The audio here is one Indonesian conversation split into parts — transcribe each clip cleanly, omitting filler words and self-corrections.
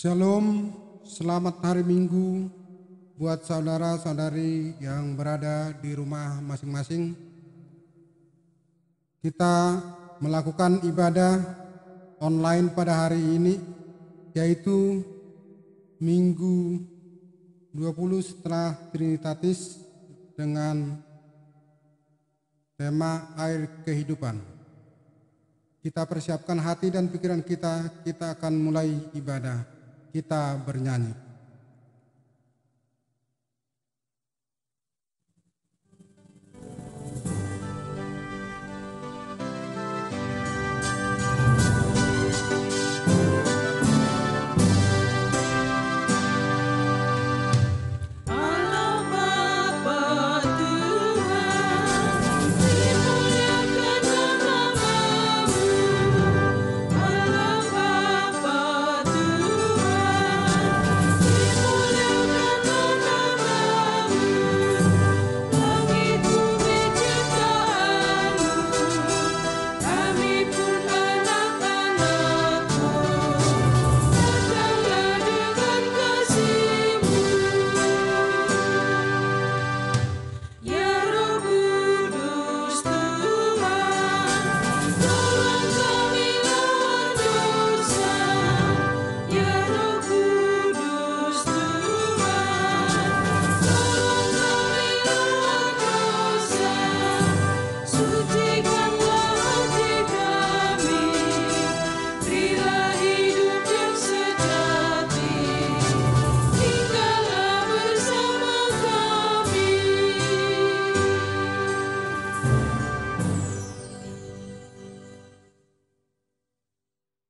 Shalom, selamat hari Minggu buat saudara-saudari yang berada di rumah masing-masing. Kita melakukan ibadah online pada hari ini, yaitu Minggu 20 setelah Trinitatis dengan tema air kehidupan. Kita persiapkan hati dan pikiran kita akan mulai ibadah. Kita bernyanyi.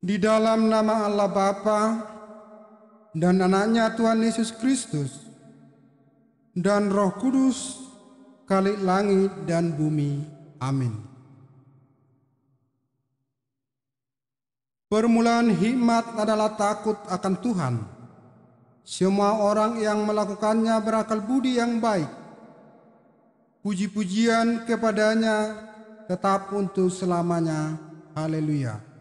Di dalam nama Allah Bapa dan anaknya Tuhan Yesus Kristus dan Roh Kudus, Khalik langit dan bumi. Amin. Permulaan hikmat adalah takut akan Tuhan. Semua orang yang melakukannya berakal budi yang baik. Puji-pujian kepadanya tetap untuk selamanya. Haleluya.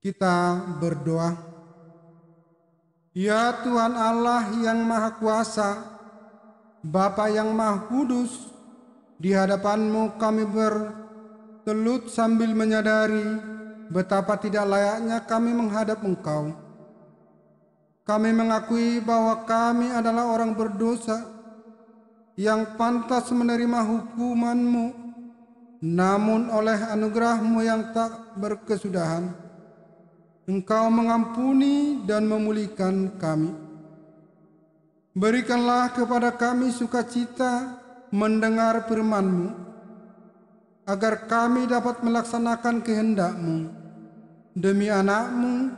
Kita berdoa. Ya Tuhan Allah yang Maha Kuasa, Bapa yang Maha Kudus, di hadapan-Mu kami bertelut sambil menyadari betapa tidak layaknya kami menghadap Engkau. Kami mengakui bahwa kami adalah orang berdosa yang pantas menerima hukuman-Mu, namun oleh anugerah-Mu yang tak berkesudahan, Engkau mengampuni dan memulihkan kami. Berikanlah kepada kami sukacita mendengar firman-Mu, agar kami dapat melaksanakan kehendak-Mu. Demi anak-Mu,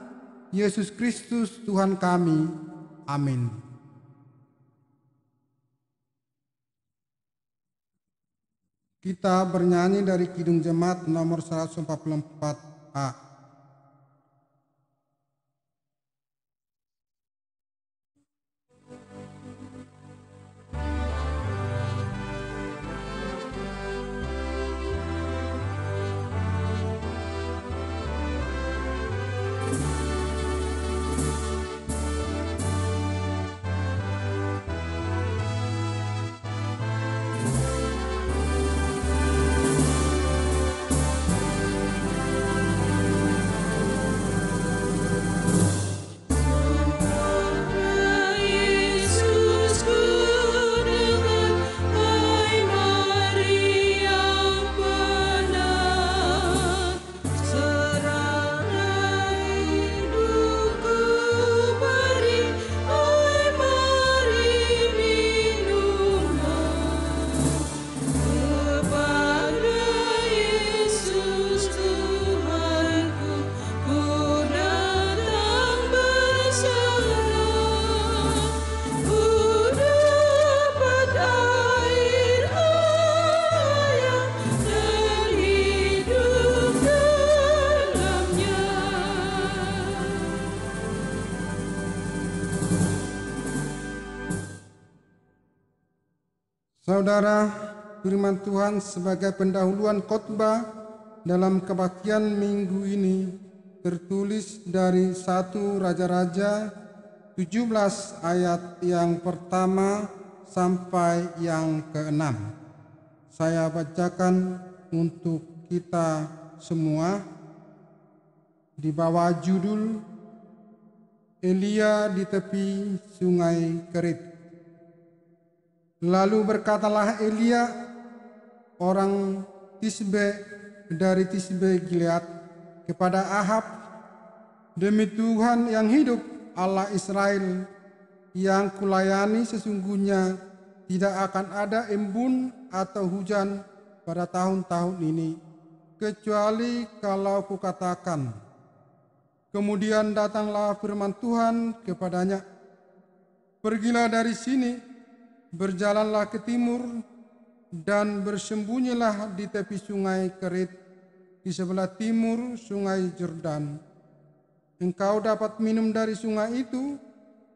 Yesus Kristus Tuhan kami. Amin. Kita bernyanyi dari Kidung Jemaat nomor 144A. Saudara, firman Tuhan sebagai pendahuluan khotbah dalam kebaktian minggu ini tertulis dari 1 Raja-Raja 17 ayat yang pertama sampai yang ke-6. Saya bacakan untuk kita semua di bawah judul Elia di tepi sungai Kerit. Lalu berkatalah Elia, orang Tisbe dari Tisbe Gilead, kepada Ahab, demi Tuhan yang hidup, Allah Israel, yang kulayani, sesungguhnya tidak akan ada embun atau hujan pada tahun-tahun ini, kecuali kalau kukatakan. Kemudian datanglah firman Tuhan kepadanya, pergilah dari sini, berjalanlah ke timur, dan bersembunyilah di tepi sungai Kerit, di sebelah timur sungai Yordan. Engkau dapat minum dari sungai itu,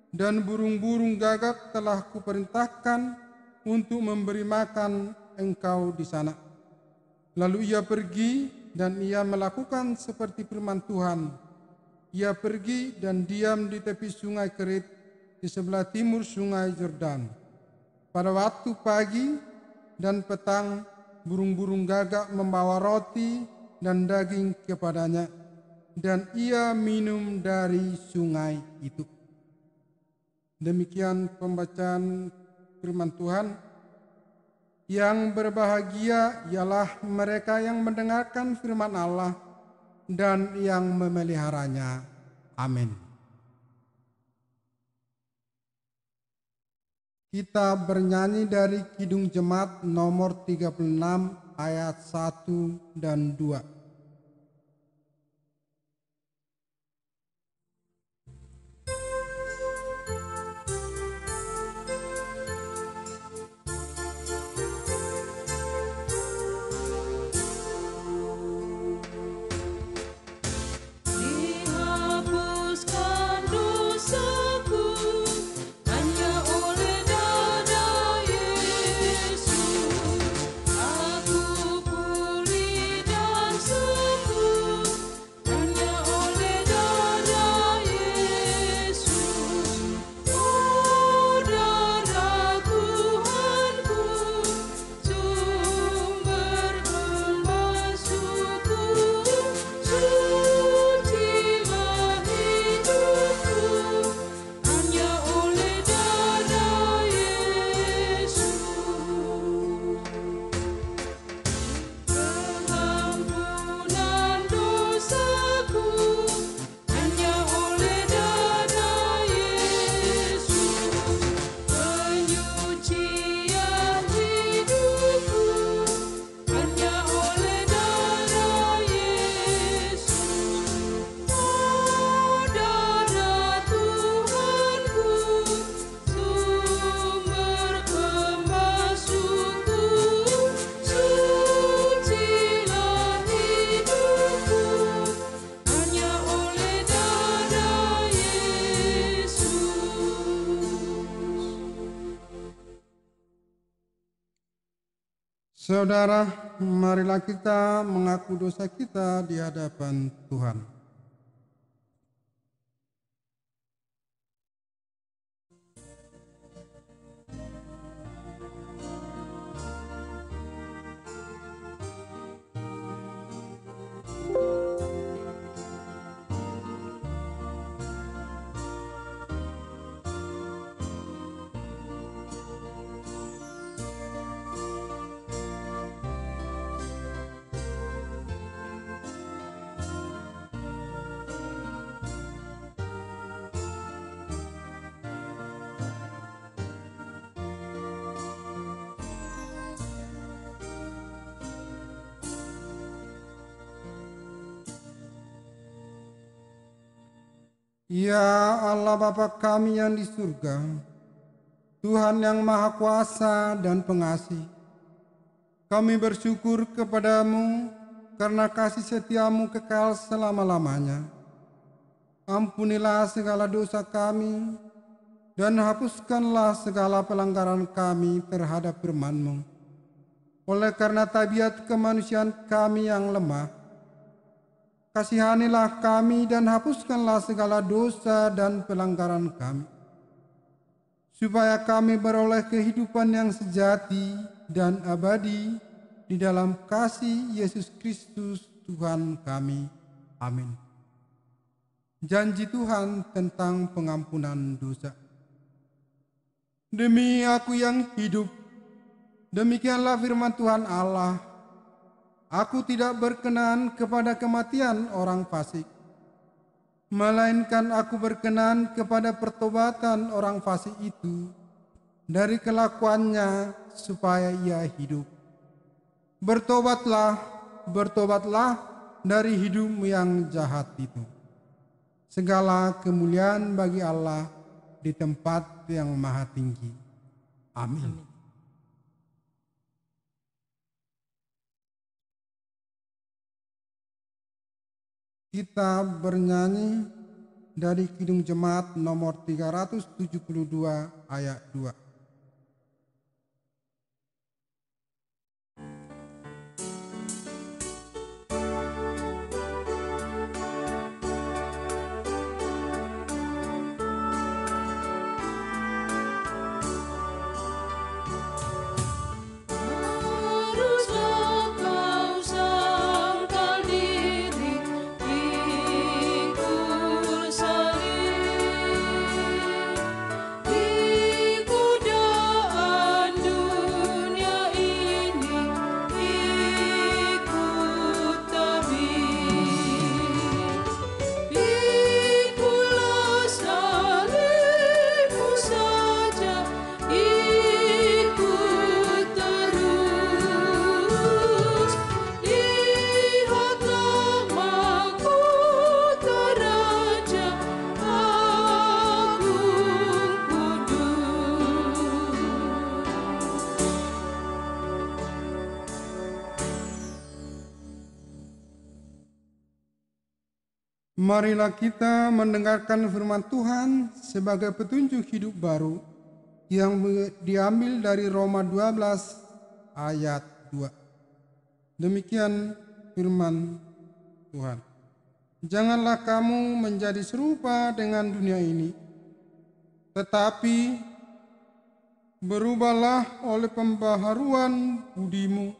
dan burung-burung gagak telah kuperintahkan untuk memberi makan engkau di sana. Lalu ia pergi, dan ia melakukan seperti firman Tuhan. Ia pergi dan diam di tepi sungai Kerit, di sebelah timur sungai Yordan. Pada waktu pagi dan petang, burung-burung gagak membawa roti dan daging kepadanya, dan ia minum dari sungai itu. Demikian pembacaan firman Tuhan. Yang berbahagia ialah mereka yang mendengarkan firman Allah dan yang memeliharanya. Amin. Kita bernyanyi dari Kidung Jemaat nomor 36 ayat 1 dan 2. Saudara, marilah kita mengaku dosa kita di hadapan Tuhan. Ya Allah Bapa kami yang di surga, Tuhan yang Maha Kuasa dan Pengasih, kami bersyukur kepadamu karena kasih setiamu kekal selama-lamanya. Ampunilah segala dosa kami, dan hapuskanlah segala pelanggaran kami terhadap firman-Mu. Oleh karena tabiat kemanusiaan kami yang lemah, kasihanilah kami dan hapuskanlah segala dosa dan pelanggaran kami, supaya kami beroleh kehidupan yang sejati dan abadi di dalam kasih Yesus Kristus Tuhan kami. Amin. Janji Tuhan tentang pengampunan dosa. Demi aku yang hidup, demikianlah firman Tuhan Allah, aku tidak berkenan kepada kematian orang fasik, melainkan aku berkenan kepada pertobatan orang fasik itu dari kelakuannya supaya ia hidup. Bertobatlah, bertobatlah dari hidupmu yang jahat itu. Segala kemuliaan bagi Allah di tempat yang maha tinggi. Amin. Kita bernyanyi dari Kidung Jemaat nomor 372 ayat 2. Marilah kita mendengarkan firman Tuhan sebagai petunjuk hidup baru yang diambil dari Roma 12 ayat 2. Demikian firman Tuhan. Janganlah kamu menjadi serupa dengan dunia ini, tetapi berubahlah oleh pembaharuan budimu,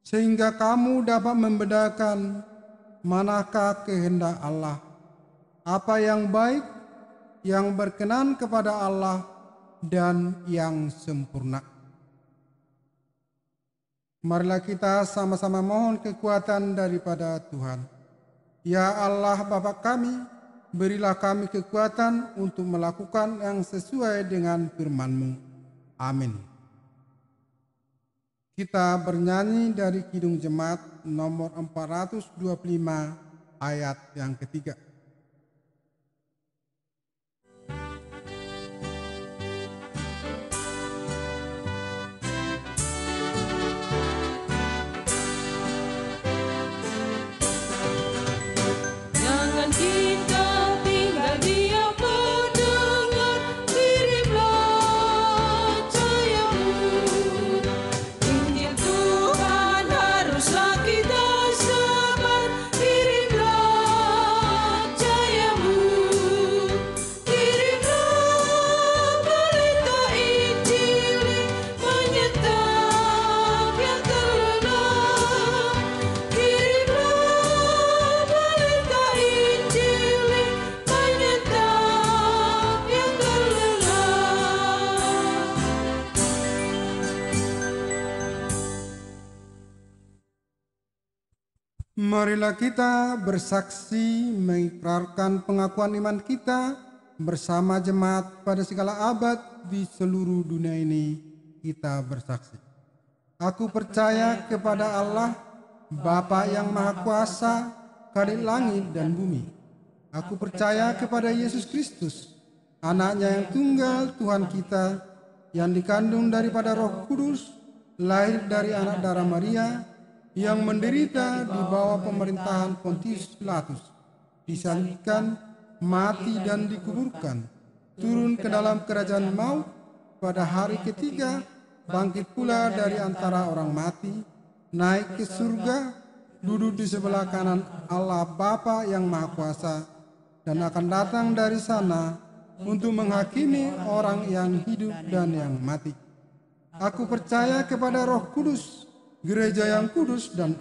sehingga kamu dapat membedakan manakah kehendak Allah, apa yang baik, yang berkenan kepada Allah, dan yang sempurna. Marilah kita sama-sama mohon kekuatan daripada Tuhan. Ya Allah Bapa kami, berilah kami kekuatan untuk melakukan yang sesuai dengan firman-Mu. Amin. Kita bernyanyi dari Kidung Jemaat nomor 425 ayat yang ketiga. Marilah kita bersaksi mengikrarkan pengakuan iman kita bersama jemaat pada segala abad di seluruh dunia ini. Kita bersaksi. Aku percaya kepada Allah, Bapa yang Maha Kuasa, Khalid langit dan bumi. Aku percaya kepada Yesus Kristus, Anaknya yang tunggal Tuhan kita, yang dikandung daripada Roh Kudus, lahir dari anak darah Maria, yang menderita di bawah pemerintahan Pontius Pilatus, disalibkan, mati dan dikuburkan, turun ke dalam kerajaan maut, pada hari ketiga bangkit pula dari antara orang mati, naik ke surga, duduk di sebelah kanan Allah Bapa yang Maha Kuasa, dan akan datang dari sana untuk menghakimi orang yang hidup dan yang mati. Aku percaya kepada Roh Kudus, gereja yang kudus dan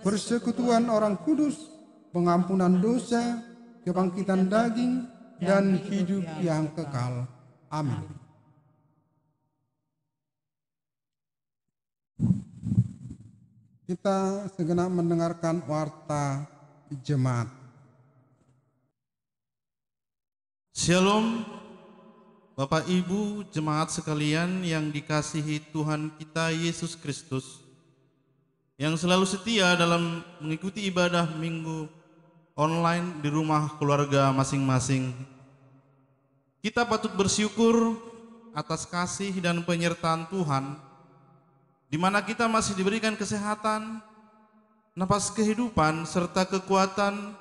persekutuan orang kudus, pengampunan dosa, kebangkitan daging, dan hidup yang kekal. Amin. Kita segenap mendengarkan warta jemaat. Shalom, Bapak Ibu jemaat sekalian yang dikasihi Tuhan kita Yesus Kristus, yang selalu setia dalam mengikuti ibadah minggu online di rumah keluarga masing-masing. Kita patut bersyukur atas kasih dan penyertaan Tuhan, di mana kita masih diberikan kesehatan, napas kehidupan, serta kekuatan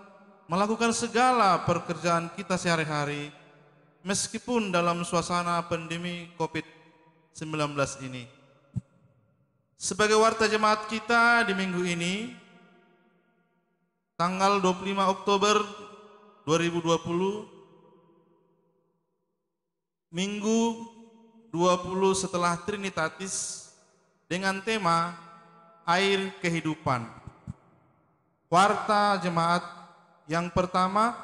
melakukan segala pekerjaan kita sehari-hari, meskipun dalam suasana pandemi COVID-19 ini. Sebagai warta jemaat kita di minggu ini, tanggal 25 Oktober 2020, Minggu 20 setelah Trinitatis, dengan tema Air Kehidupan. Warta jemaat yang pertama,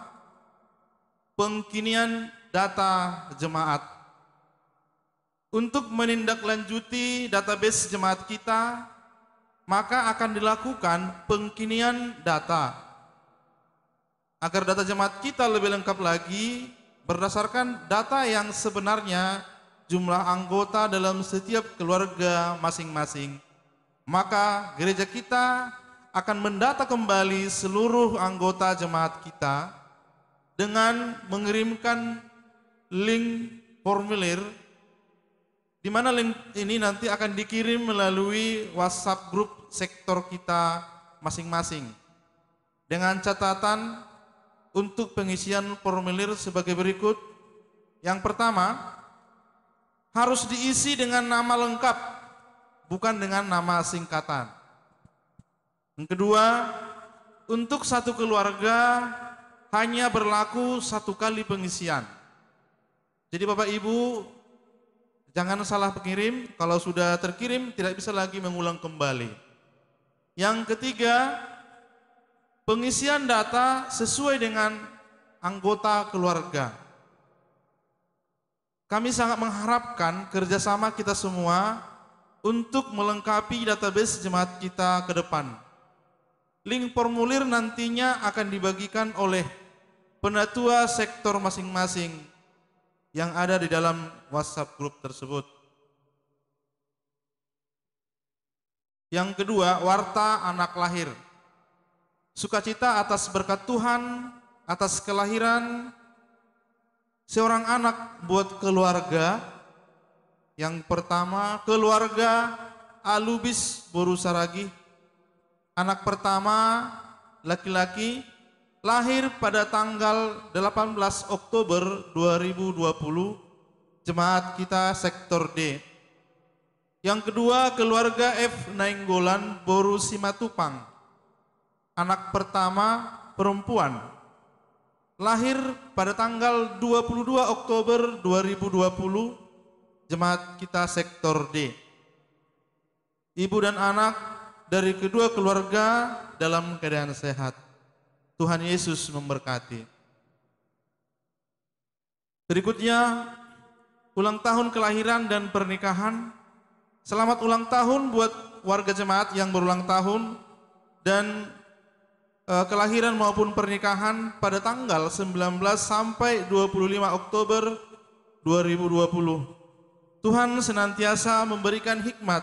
pengkinian data jemaat. Untuk menindaklanjuti database jemaat kita, maka akan dilakukan pengkinian data. Agar data jemaat kita lebih lengkap lagi, berdasarkan data yang sebenarnya jumlah anggota dalam setiap keluarga masing-masing, maka gereja kita akan mendata kembali seluruh anggota jemaat kita dengan mengirimkan link formulir, di mana link ini nanti akan dikirim melalui WhatsApp grup sektor kita masing-masing, dengan catatan untuk pengisian formulir sebagai berikut. Yang pertama, harus diisi dengan nama lengkap, bukan dengan nama singkatan. Yang kedua, untuk satu keluarga hanya berlaku satu kali pengisian. Jadi Bapak Ibu jangan salah pengirim, kalau sudah terkirim tidak bisa lagi mengulang kembali. Yang ketiga, pengisian data sesuai dengan anggota keluarga. Kami sangat mengharapkan kerjasama kita semua untuk melengkapi database jemaat kita ke depan. Link formulir nantinya akan dibagikan oleh penatua sektor masing-masing yang ada di dalam WhatsApp grup tersebut. Yang kedua, warta anak lahir. Sukacita atas berkat Tuhan, atas kelahiran seorang anak buat keluarga. Yang pertama, keluarga Alubis Borusaragi. Anak pertama laki-laki, lahir pada tanggal 18 Oktober 2020, jemaat kita sektor D. Yang kedua, keluarga F. Nainggolan Boru Simatupang. Anak pertama perempuan, lahir pada tanggal 22 Oktober 2020, jemaat kita sektor D. Ibu dan anak dari kedua keluarga dalam keadaan sehat. Tuhan Yesus memberkati. Berikutnya, ulang tahun kelahiran dan pernikahan. Selamat ulang tahun buat warga jemaat yang berulang tahun dan kelahiran maupun pernikahan pada tanggal 19 sampai 25 Oktober 2020. Tuhan senantiasa memberikan hikmat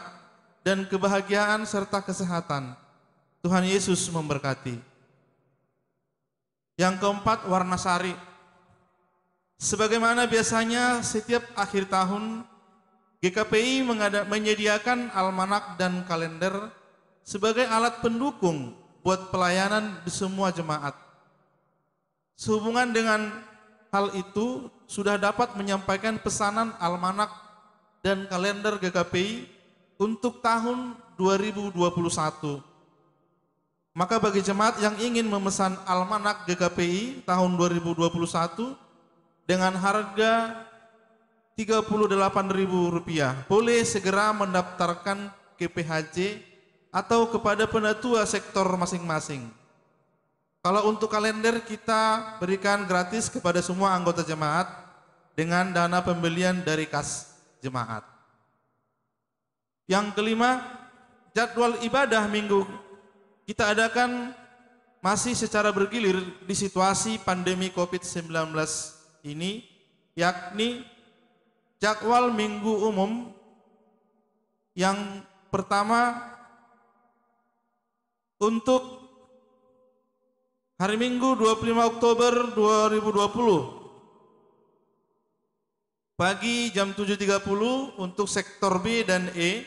dan kebahagiaan serta kesehatan. Tuhan Yesus memberkati. Yang keempat, warna sari. Sebagaimana biasanya setiap akhir tahun, GKPI menyediakan almanak dan kalender sebagai alat pendukung buat pelayanan di semua jemaat. Sehubungan dengan hal itu sudah dapat menyampaikan pesanan almanak dan kalender GKPI untuk tahun 2021. Maka bagi jemaat yang ingin memesan almanak GKPI tahun 2021 dengan harga Rp38.000, boleh segera mendaftarkan ke PHJ atau kepada penatua sektor masing-masing. Kalau untuk kalender kita berikan gratis kepada semua anggota jemaat dengan dana pembelian dari kas jemaat. Yang kelima, jadwal ibadah minggu kita adakan masih secara bergilir di situasi pandemi COVID-19 ini, yakni jadwal minggu umum yang pertama untuk hari Minggu 25 Oktober 2020 pagi jam 7.30 untuk sektor B dan E,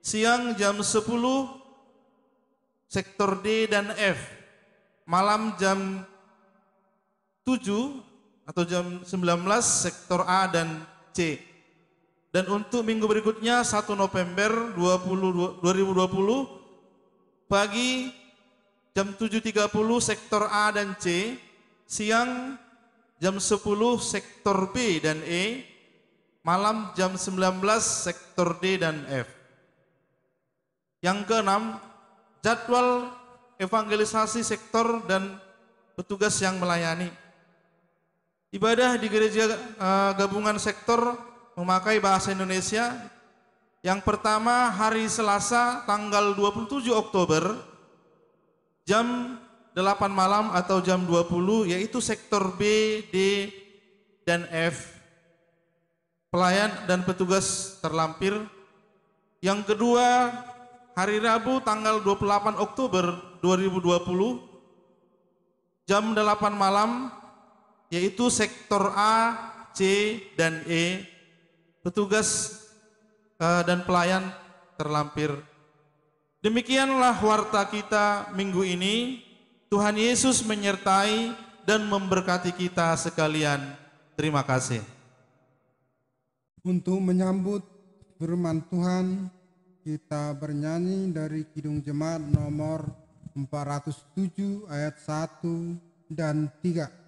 siang jam 10 sektor D dan F, malam jam 7 atau jam 19 sektor A dan C. Dan untuk minggu berikutnya 1 November 2020 pagi jam 7.30 sektor A dan C, siang jam 10 sektor B dan E, malam jam 19 sektor D dan F. Yang keenam, jadwal evangelisasi sektor dan petugas yang melayani. Ibadah di gereja gabungan sektor memakai bahasa Indonesia. Yang pertama hari Selasa tanggal 27 Oktober jam 8 malam atau jam 20, yaitu sektor B, D, dan F, pelayan dan petugas terlampir. Yang kedua hari Rabu tanggal 28 Oktober 2020 jam 8 malam, yaitu sektor A, C, dan E, petugas dan pelayan terlampir. Demikianlah warta kita minggu ini. Tuhan Yesus menyertai dan memberkati kita sekalian. Terima kasih. Untuk menyambut firman Tuhan, kita bernyanyi dari Kidung Jemaat nomor 407 ayat 1 dan 3.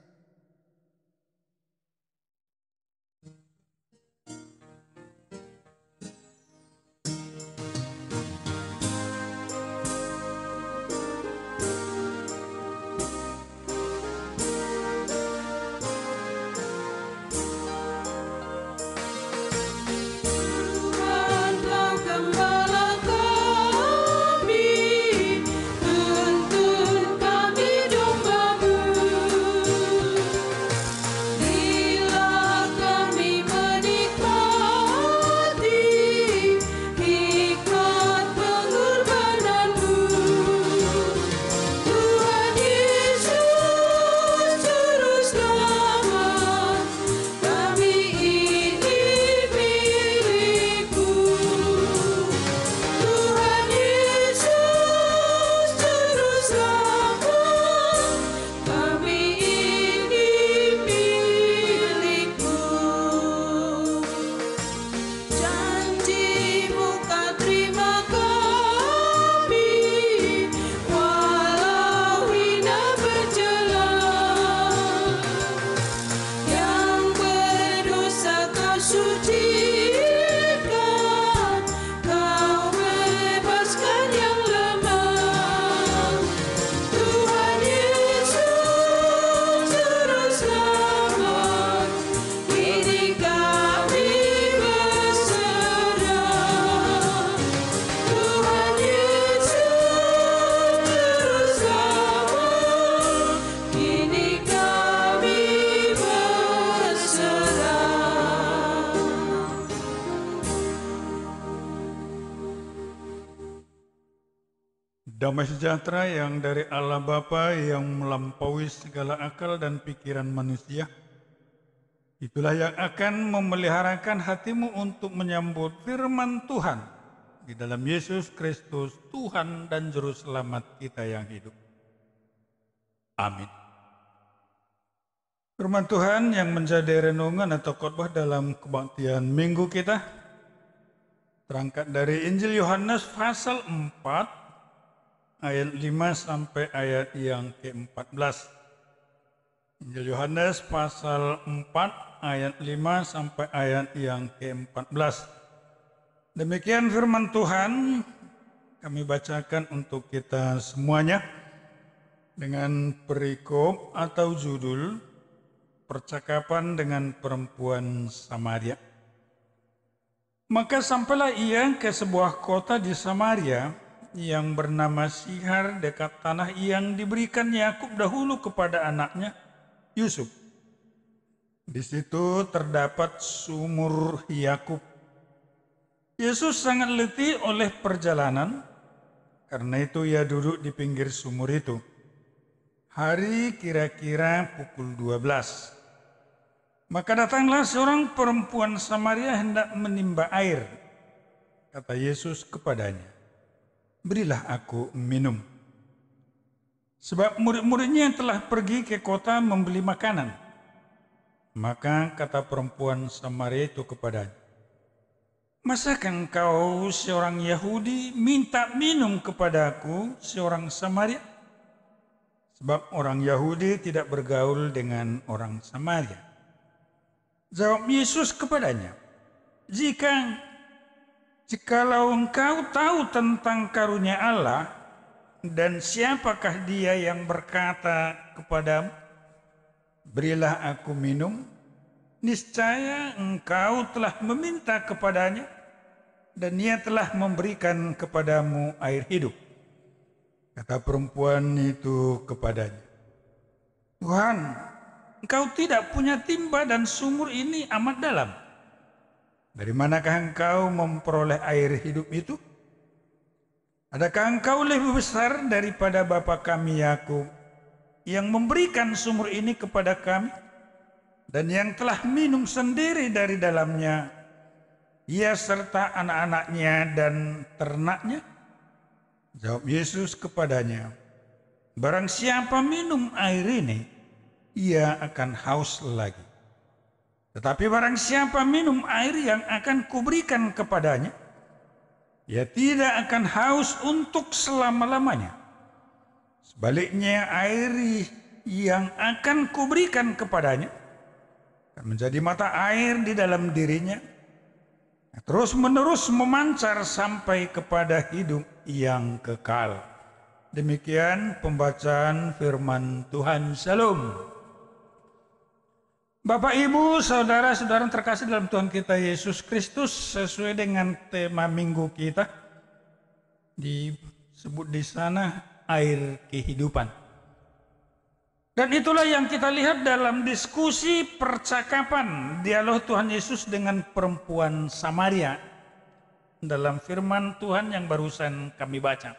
Damai sejahtera yang dari Allah Bapa yang melampaui segala akal dan pikiran manusia, itulah yang akan memeliharakan hatimu untuk menyambut firman Tuhan di dalam Yesus Kristus, Tuhan dan Juru Selamat kita yang hidup. Amin. Firman Tuhan yang menjadi renungan atau khotbah dalam kebaktian minggu kita terangkat dari Injil Yohanes pasal 4 ayat 5 sampai ayat yang ke-14. Injil Yohanes pasal 4 ayat 5 sampai ayat yang ke-14. Demikian firman Tuhan, kami bacakan untuk kita semuanya dengan perikop atau judul percakapan dengan perempuan Samaria. Maka sampailah ia ke sebuah kota di Samaria yang bernama Sihar dekat tanah yang diberikan Yakub dahulu kepada anaknya Yusuf. Di situ terdapat sumur Yakub. Yesus sangat letih oleh perjalanan, karena itu ia duduk di pinggir sumur itu. Hari kira-kira pukul 12. Maka datanglah seorang perempuan Samaria hendak menimba air. Kata Yesus kepadanya, "Berilah aku minum." Sebab murid-muridnya telah pergi ke kota membeli makanan. Maka kata perempuan Samaria itu kepadanya, "Masakah engkau seorang Yahudi minta minum kepadaku seorang Samaria?" Sebab orang Yahudi tidak bergaul dengan orang Samaria. Jawab Yesus kepadanya, Jikalau engkau tahu tentang karunia Allah dan siapakah dia yang berkata kepadamu, berilah aku minum, niscaya engkau telah meminta kepadanya dan ia telah memberikan kepadamu air hidup. Kata perempuan itu kepadanya, Tuhan, engkau tidak punya timba dan sumur ini amat dalam. Dari manakah engkau memperoleh air hidup itu? Adakah engkau lebih besar daripada bapa kami Yakub yang memberikan sumur ini kepada kami dan yang telah minum sendiri dari dalamnya, ia serta anak-anaknya dan ternaknya? Jawab Yesus kepadanya, barang siapa minum air ini, ia akan haus lagi. Tetapi barang siapa minum air yang akan kuberikan kepadanya, ia tidak akan haus untuk selama-lamanya. Sebaliknya air yang akan kuberikan kepadanya akan menjadi mata air di dalam dirinya, terus menerus memancar sampai kepada hidup yang kekal. Demikian pembacaan firman Tuhan. Shalom. Bapak, Ibu, saudara-saudara terkasih dalam Tuhan kita Yesus Kristus, sesuai dengan tema minggu kita, disebut di sana air kehidupan. Dan itulah yang kita lihat dalam diskusi percakapan dialog Tuhan Yesus dengan perempuan Samaria dalam firman Tuhan yang barusan kami baca.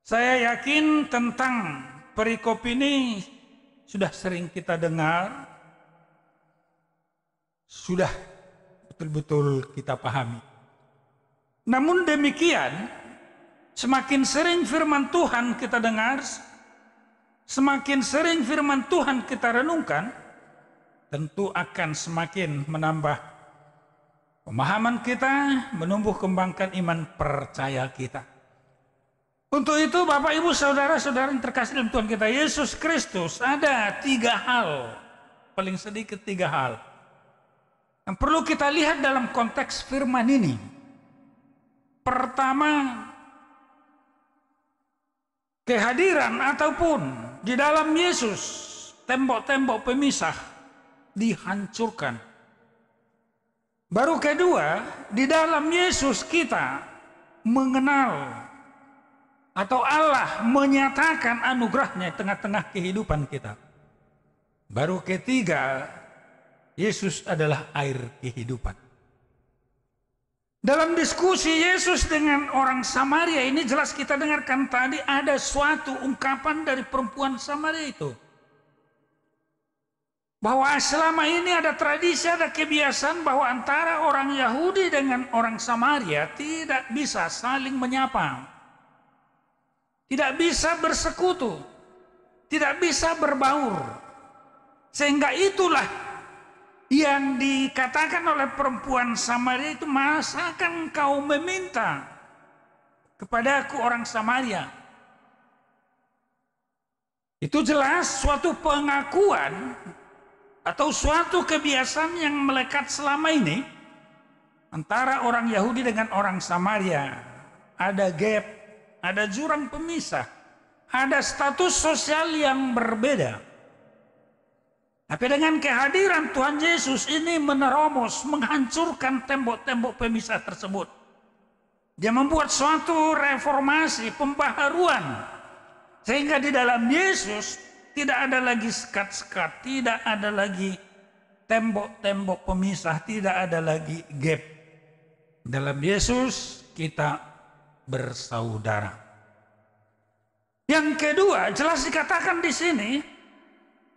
Saya yakin tentang perikop ini sudah sering kita dengar, sudah betul-betul kita pahami. Namun demikian, semakin sering firman Tuhan kita dengar, semakin sering firman Tuhan kita renungkan, tentu akan semakin menambah pemahaman kita, menumbuh kembangkan iman percaya kita. Untuk itu Bapak Ibu saudara-saudara yang terkasih dalam Tuhan kita Yesus Kristus, ada 3 hal, paling sedikit 3 hal yang perlu kita lihat dalam konteks firman ini. Pertama, kehadiran ataupun di dalam Yesus tembok-tembok pemisah dihancurkan. Baru kedua, di dalam Yesus kita mengenal atau Allah menyatakan anugerahnya di tengah-tengah kehidupan kita. Baru ketiga, Yesus adalah air kehidupan. Dalam diskusi Yesus dengan orang Samaria ini jelas kita dengarkan tadi ada suatu ungkapan dari perempuan Samaria itu. Bahwa selama ini ada tradisi, ada kebiasaan bahwa antara orang Yahudi dengan orang Samaria tidak bisa saling menyapa. Tidak bisa bersekutu, tidak bisa berbaur. Sehingga itulah yang dikatakan oleh perempuan Samaria itu, masakan kau meminta kepadaku orang Samaria? Itu jelas suatu pengakuan atau suatu kebiasaan yang melekat selama ini antara orang Yahudi dengan orang Samaria. Ada gap, ada jurang pemisah, ada status sosial yang berbeda. Tapi dengan kehadiran Tuhan Yesus ini menerobos, menghancurkan tembok-tembok pemisah tersebut. Dia membuat suatu reformasi, pembaharuan, sehingga di dalam Yesus tidak ada lagi sekat-sekat, tidak ada lagi tembok-tembok pemisah, tidak ada lagi gap. Dalam Yesus kita bersaudara. Yang kedua, jelas dikatakan di sini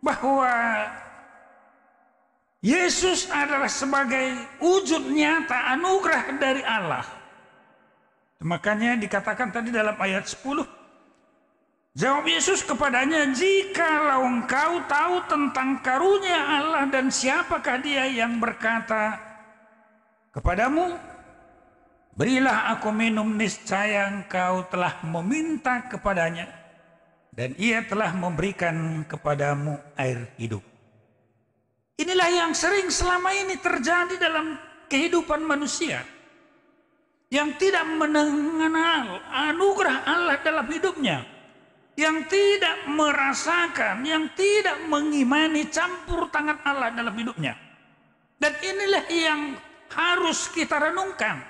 bahwa Yesus adalah sebagai wujud nyata anugerah dari Allah. Makanya dikatakan tadi dalam ayat 10, jawab Yesus kepadanya, jikalau engkau tahu tentang karunia Allah dan siapakah dia yang berkata kepadamu, berilah aku minum, niscaya engkau telah meminta kepadanya dan ia telah memberikan kepadamu air hidup. Inilah yang sering selama ini terjadi dalam kehidupan manusia yang tidak mengenal anugerah Allah dalam hidupnya, yang tidak merasakan, yang tidak mengimani campur tangan Allah dalam hidupnya. Dan inilah yang harus kita renungkan.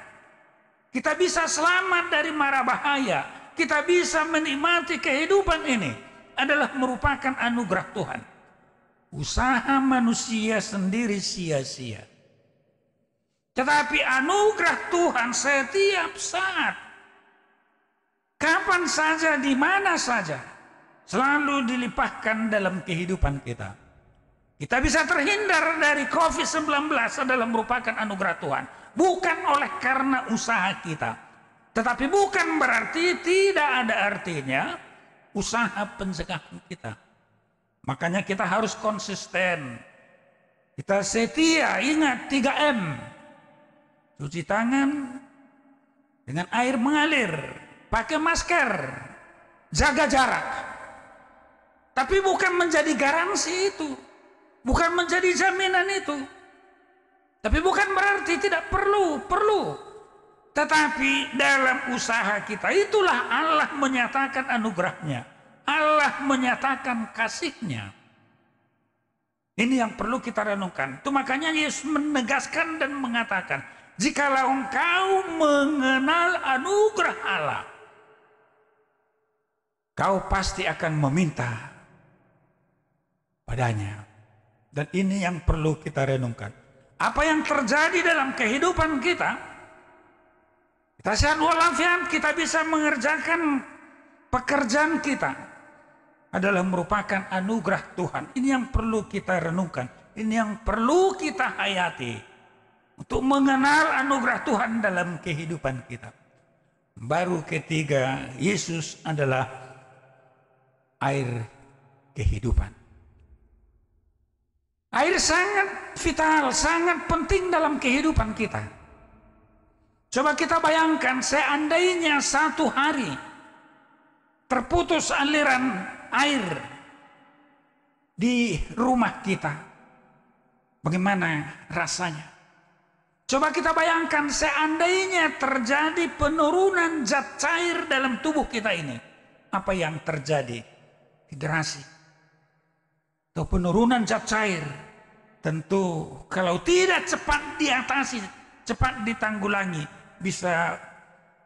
Kita bisa selamat dari mara bahaya, kita bisa menikmati kehidupan ini adalah merupakan anugerah Tuhan. Usaha manusia sendiri sia-sia. Tetapi anugerah Tuhan setiap saat, kapan saja, di mana saja, selalu dilimpahkan dalam kehidupan kita. Kita bisa terhindar dari COVID-19 adalah merupakan anugerah Tuhan. Bukan oleh karena usaha kita. Tetapi bukan berarti tidak ada artinya usaha pencegahan kita. Makanya kita harus konsisten. Kita setia, ingat 3M. Cuci tangan dengan air mengalir. Pakai masker, jaga jarak. Tapi bukan menjadi garansi itu, bukan menjadi jaminan itu. Tapi bukan berarti tidak perlu. Tetapi dalam usaha kita itulah Allah menyatakan anugerahnya, Allah menyatakan kasihnya. Ini yang perlu kita renungkan. Itu makanya Yesus menegaskan dan mengatakan, jikalau engkau mengenal anugerah Allah, kau pasti akan meminta padanya. Dan ini yang perlu kita renungkan. Apa yang terjadi dalam kehidupan kita, kita sehat walafiat, kita bisa mengerjakan pekerjaan kita, adalah merupakan anugerah Tuhan. Ini yang perlu kita renungkan. Ini yang perlu kita hayati. Untuk mengenal anugerah Tuhan dalam kehidupan kita. Baru ketiga, Yesus adalah air kehidupan. Air sangat vital, sangat penting dalam kehidupan kita. Coba kita bayangkan, seandainya satu hari terputus aliran air di rumah kita, bagaimana rasanya? Coba kita bayangkan, seandainya terjadi penurunan zat cair dalam tubuh kita ini, apa yang terjadi? Hidrasi atau penurunan zat cair. Tentu kalau tidak cepat diatasi, cepat ditanggulangi, bisa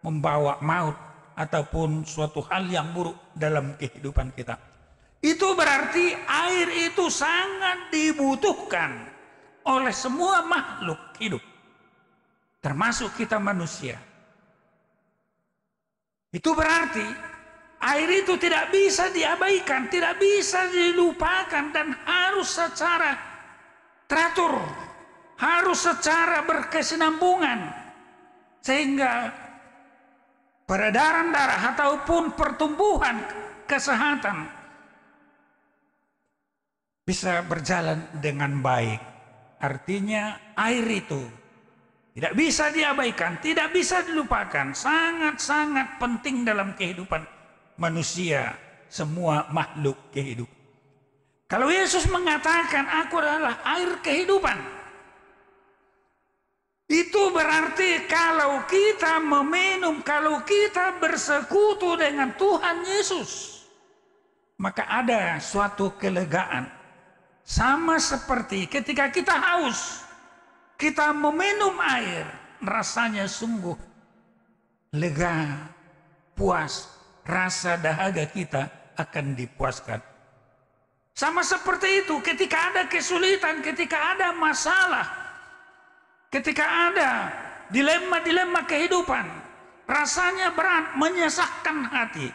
membawa maut ataupun suatu hal yang buruk dalam kehidupan kita. Itu berarti air itu sangat dibutuhkan oleh semua makhluk hidup, termasuk kita manusia. Itu berarti air itu tidak bisa diabaikan, tidak bisa dilupakan, dan harus secara teratur, harus secara berkesinambungan, sehingga peredaran darah ataupun pertumbuhan kesehatan bisa berjalan dengan baik. Artinya air itu tidak bisa diabaikan, tidak bisa dilupakan. Sangat-sangat penting dalam kehidupan manusia, semua makhluk kehidupan. Kalau Yesus mengatakan, aku adalah air kehidupan, itu berarti kalau kita meminum, kalau kita bersekutu dengan Tuhan Yesus, maka ada suatu kelegaan. Sama seperti ketika kita haus, kita meminum air, rasanya sungguh lega, puas, rasa dahaga kita akan dipuaskan. Sama seperti itu ketika ada kesulitan, ketika ada masalah, ketika ada dilema-dilema kehidupan, rasanya berat, menyesakkan hati.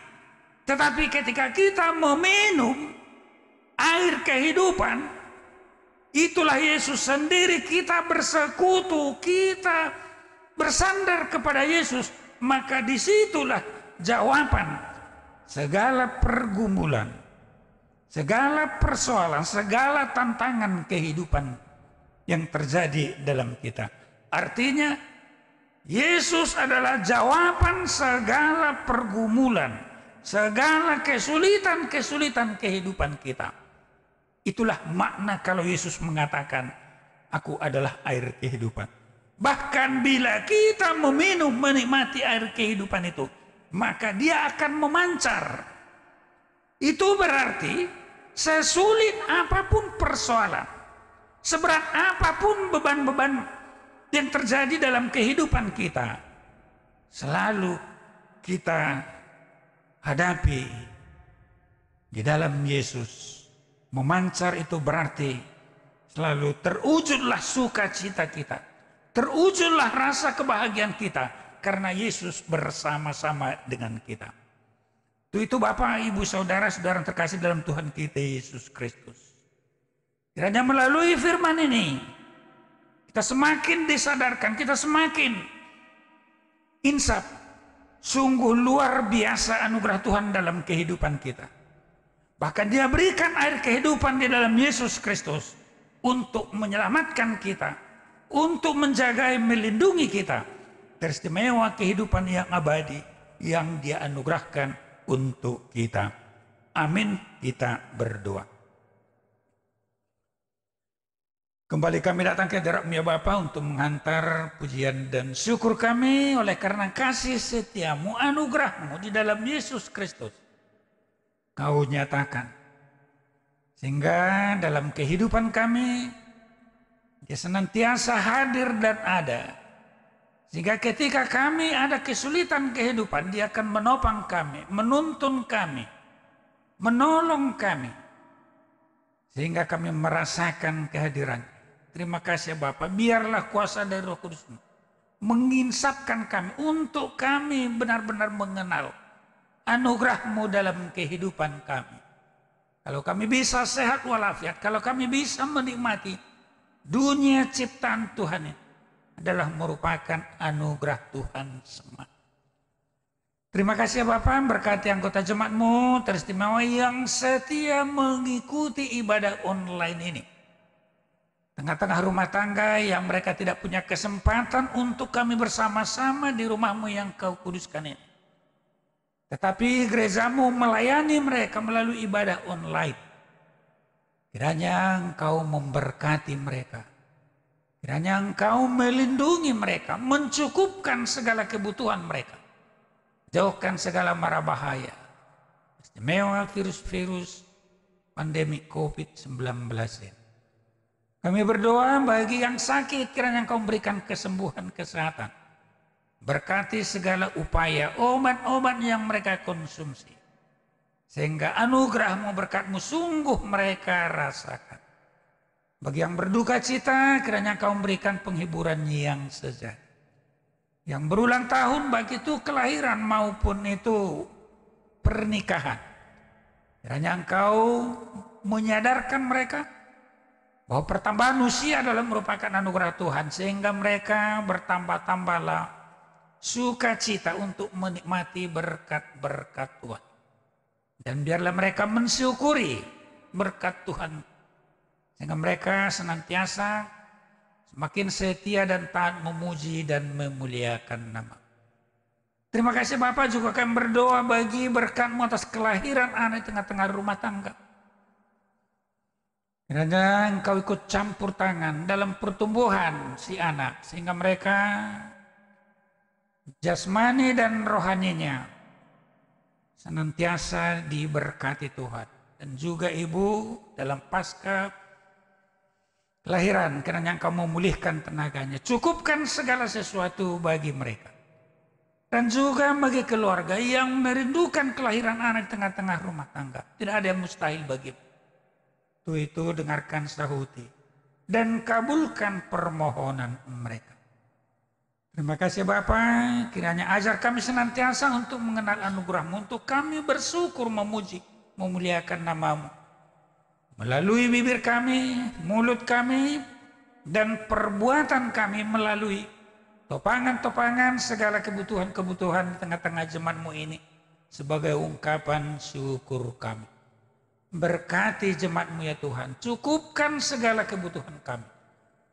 Tetapi ketika kita meminum air kehidupan, itulah Yesus sendiri, kita bersekutu, kita bersandar kepada Yesus, maka disitulah jawaban segala pergumulan, segala persoalan, segala tantangan kehidupan yang terjadi dalam kita. Artinya Yesus adalah jawaban segala pergumulan, segala kesulitan-kesulitan kehidupan kita. Itulah makna kalau Yesus mengatakan, aku adalah air kehidupan. Bahkan bila kita meminum, menikmati air kehidupan itu, maka dia akan memancar. Itu berarti sesulit apapun persoalan, seberat apapun beban-beban yang terjadi dalam kehidupan kita, selalu kita hadapi di dalam Yesus. Memancar itu berarti selalu terwujudlah sukacita kita, terwujudlah rasa kebahagiaan kita karena Yesus bersama-sama dengan kita. Itu Bapak, Ibu, Saudara-saudara terkasih dalam Tuhan kita Yesus Kristus. Kiranya melalui firman ini kita semakin disadarkan, kita semakin insaf. Sungguh luar biasa anugerah Tuhan dalam kehidupan kita. Bahkan dia berikan air kehidupan di dalam Yesus Kristus untuk menyelamatkan kita, untuk menjaga, melindungi kita. Teristimewa kehidupan yang abadi yang dia anugerahkan untuk kita. Amin, kita berdoa. Kembali kami datang ke hadirat-Mu Bapa untuk menghantar pujian dan syukur kami oleh karena kasih setia-Mu, anugerah-Mu di dalam Yesus Kristus. Kau nyatakan sehingga dalam kehidupan kami dia senantiasa hadir dan ada, sehingga ketika kami ada kesulitan kehidupan dia akan menopang kami, menuntun kami, menolong kami, sehingga kami merasakan kehadiran. Terima kasih Bapa, biarlah kuasa dari Roh Kudus menginsapkan kami untuk kami benar-benar mengenal anugerah-Mu dalam kehidupan kami. Kalau kami bisa sehat walafiat, kalau kami bisa menikmati dunia ciptaan Tuhan ini, adalah merupakan anugerah Tuhan semata. Terima kasih Bapak, berkati anggota jemaat-Mu teristimewa yang setia mengikuti ibadah online ini. Tengah-tengah rumah tangga yang mereka tidak punya kesempatan untuk kami bersama-sama di rumah-Mu yang Kau kuduskan ini. Tetapi gereja-Mu melayani mereka melalui ibadah online. Kiranya Engkau memberkati mereka. Kiranya Engkau melindungi mereka, mencukupkan segala kebutuhan mereka. Jauhkan segala mara bahaya. Istimewa virus-virus pandemi COVID-19 ini. Kami berdoa bagi yang sakit, kiranya Engkau memberikan kesembuhan, kesehatan. Berkati segala upaya obat-obat yang mereka konsumsi. Sehingga anugerah-Mu, berkat-Mu sungguh mereka rasakan. Bagi yang berduka cita, kiranya Engkau memberikan penghiburan yang sejati. Yang berulang tahun, baik itu kelahiran maupun itu pernikahan. Kiranya Engkau menyadarkan mereka bahwa pertambahan usia adalah merupakan anugerah Tuhan. Sehingga mereka bertambah-tambahlah sukacita untuk menikmati berkat-berkat Tuhan. Dan biarlah mereka mensyukuri berkat Tuhan Sehingga mereka senantiasa semakin setia dan taat memuji dan memuliakan nama. Terima kasih Bapa, juga kami berdoa bagi berkat-Mu atas kelahiran anak di tengah-tengah rumah tangga. Kiranya Engkau ikut campur tangan dalam pertumbuhan si anak, sehingga mereka jasmani dan rohaninya senantiasa diberkati Tuhan. Dan juga ibu dalam pasca kelahiran, kiranya Engkau memulihkan tenaganya, cukupkan segala sesuatu bagi mereka. Dan juga bagi keluarga yang merindukan kelahiran anak di tengah-tengah rumah tangga. Tidak ada yang mustahil bagimu. Itu dengarkan sahuti dan kabulkan permohonan mereka. Terima kasih Bapa, kiranya ajar kami senantiasa untuk mengenal anugerah-Mu, untuk kami bersyukur, memuji, memuliakan nama-Mu. Melalui bibir kami, mulut kami, dan perbuatan kami, melalui topangan-topangan segala kebutuhan-kebutuhan di tengah-tengah jemaat-Mu ini sebagai ungkapan syukur kami. Berkati jemaat-Mu ya Tuhan, cukupkan segala kebutuhan kami,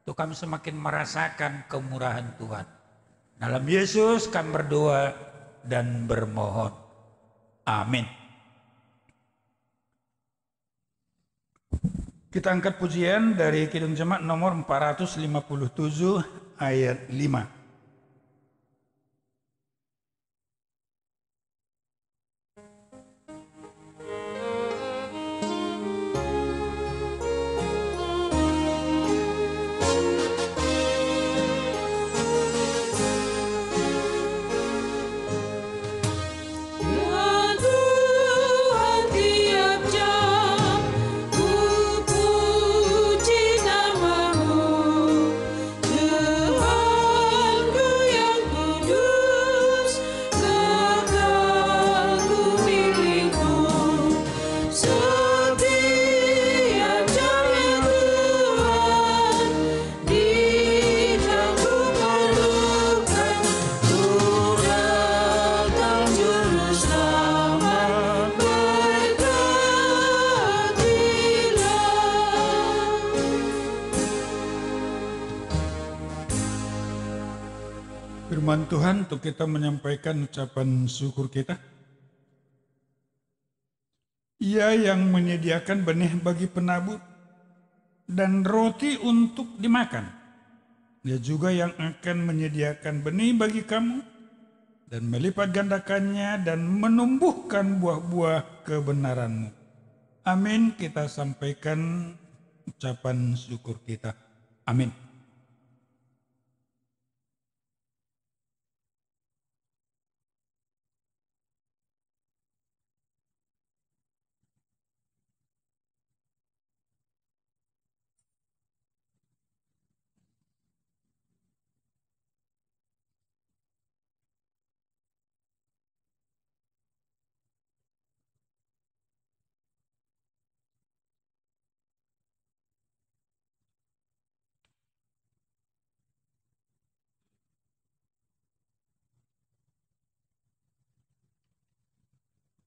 untuk kami semakin merasakan kemurahan Tuhan. Dalam Yesus kami berdoa dan bermohon. Amin. Kita angkat pujian dari Kidung Jemaat nomor 457 ayat 5. Firman Tuhan untuk kita menyampaikan ucapan syukur kita. Ia yang menyediakan benih bagi penabur dan roti untuk dimakan. Dia juga yang akan menyediakan benih bagi kamu dan melipat gandakannya dan menumbuhkan buah-buah kebenaranmu. Amin. Kita sampaikan ucapan syukur kita. Amin.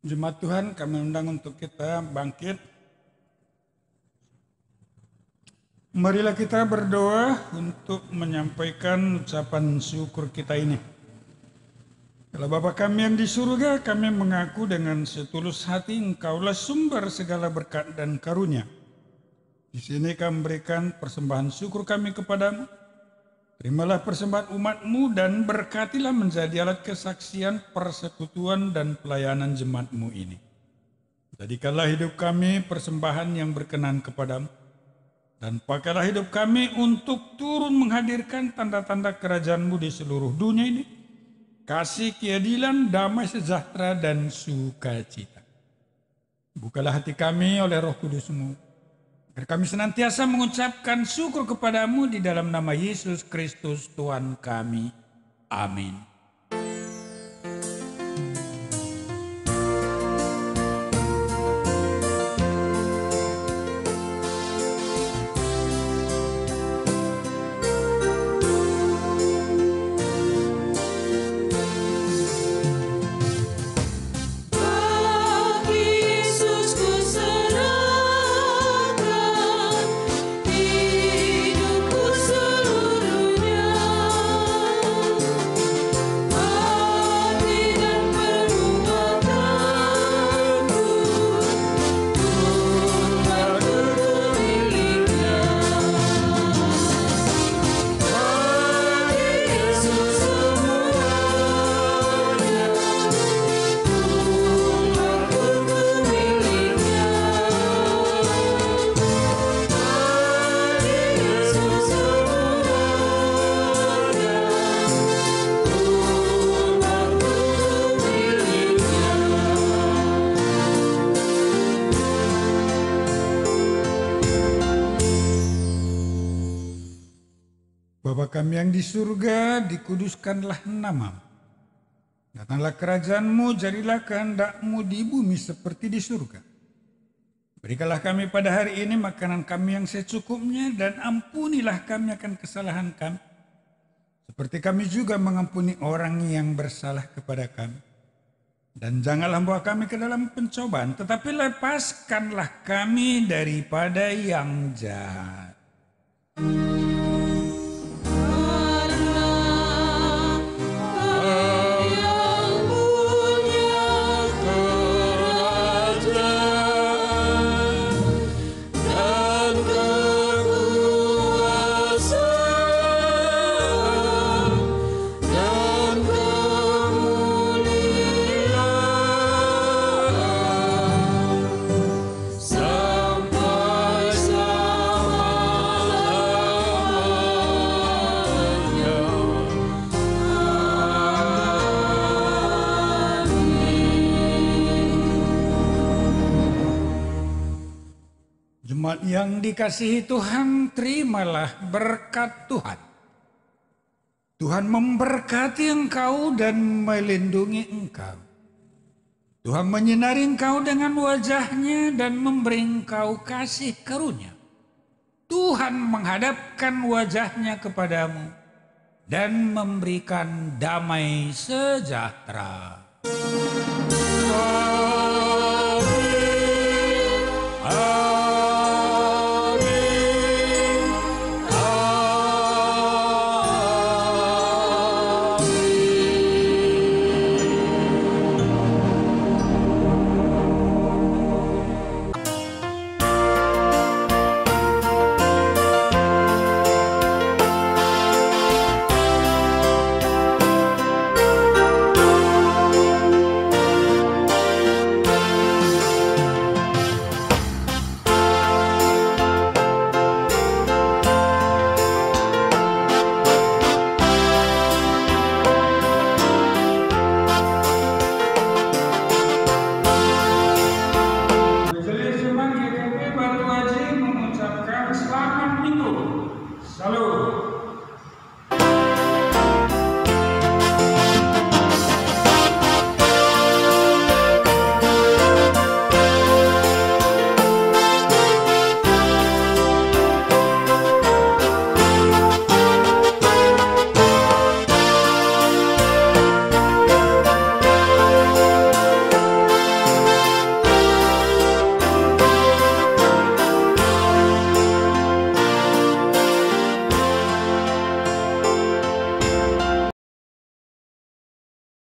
Jemaat Tuhan, kami undang untuk kita bangkit. Marilah kita berdoa untuk menyampaikan ucapan syukur kita ini. Kalau Bapa kami yang di surga, kami mengaku dengan setulus hati Engkaulah sumber segala berkat dan karunia. Di sini kami berikan persembahan syukur kami kepadamu. Terimalah persembahan umat-Mu dan berkatilah menjadi alat kesaksian, persekutuan dan pelayanan jemaat-Mu ini. Jadikanlah hidup kami persembahan yang berkenan kepadamu. Dan pakailah hidup kami untuk turun menghadirkan tanda-tanda kerajaan-Mu di seluruh dunia ini. Kasih, keadilan, damai, sejahtera, dan sukacita. Bukalah hati kami oleh Roh Kudus-Mu, agar kami senantiasa mengucapkan syukur kepadamu di dalam nama Yesus Kristus Tuhan kami. Amin. kami yang di surga, dikuduskanlah namamu. Datanglah kerajaanmu, jadilah kehendakmu di bumi seperti di surga. Berikanlah kami pada hari ini makanan kami yang secukupnya, dan ampunilah kami akan kesalahan kami, seperti kami juga mengampuni orang yang bersalah kepada kami. Dan janganlah bawa kami ke dalam pencobaan, tetapi lepaskanlah kami daripada yang jahat. Jemaat yang dikasihi Tuhan, terimalah berkat Tuhan. Tuhan memberkati engkau dan melindungi engkau. Tuhan menyinari engkau dengan wajahnya dan memberi engkau kasih karunia. Tuhan menghadapkan wajahnya kepadamu dan memberikan damai sejahtera.